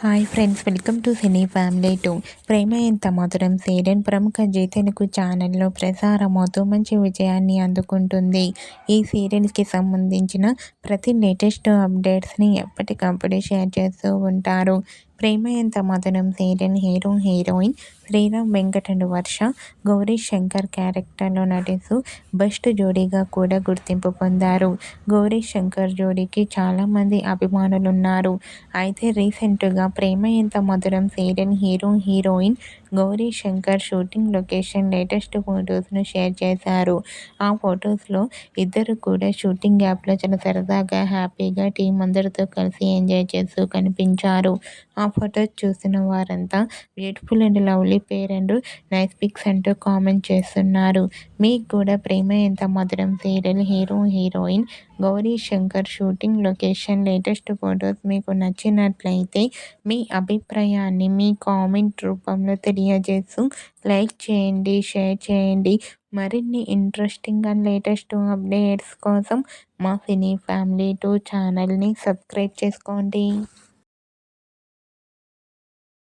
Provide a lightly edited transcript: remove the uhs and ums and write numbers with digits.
Hi friends, welcome to cine family 2. Prema Entha Madhuram serial ప్రముఖ G Telugu ఛానల్లో ప్రసారమవుతూ మంచి విజయాన్ని అందుకుంటుంది. ఈ సీరియల్కి సంబంధించిన ప్రతి లేటెస్ట్ అప్డేట్స్ని ఎప్పటికప్పుడు షేర్ చేస్తూ ఉంటారు. Prema Entha Madhuram serial hero heroine Sriram Venkat and Varsha Gauri Shankar క్యారెక్టర్లో నటిస్తూ బెస్ట్ జోడీగా కూడా గుర్తింపు పొందారు. గౌరీ శంకర్ జోడీకి చాలామంది అభిమానులున్నారు. అయితే రీసెంట్గా Prema Entha Madhuram serial hero heroine Gauri Shankar shooting location latest ఫొటోస్ను షేర్ చేశారు. ఆ ఫొటోస్లో ఇద్దరు కూడా షూటింగ్ యాప్లో చాలా సరదాగా హ్యాపీగా టీం అందరితో కలిసి ఎంజాయ్ చేస్తూ కనిపించారు. ఆ ఫొటోస్ చూసిన వారంతా beautiful and lovely pair and nice pics అంటూ కామెంట్ చేస్తున్నారు. మీకు కూడా Prema Entha Madhuram serial hero heroine Gauri Shankar shooting location latest photos మీకు నచ్చినట్లయితే మీ అభిప్రాయాన్ని మీ కామెంట్ రూపంలో తెలియజేస్తూ లైక్ చేయండి, షేర్ చేయండి. మరిన్ని ఇంట్రెస్టింగ్ అండ్ లేటెస్ట్ అప్డేట్స్ కోసం మా సినీ ఫ్యామిలీ 2 ఛానల్ని సబ్స్క్రైబ్ చేసుకోండి.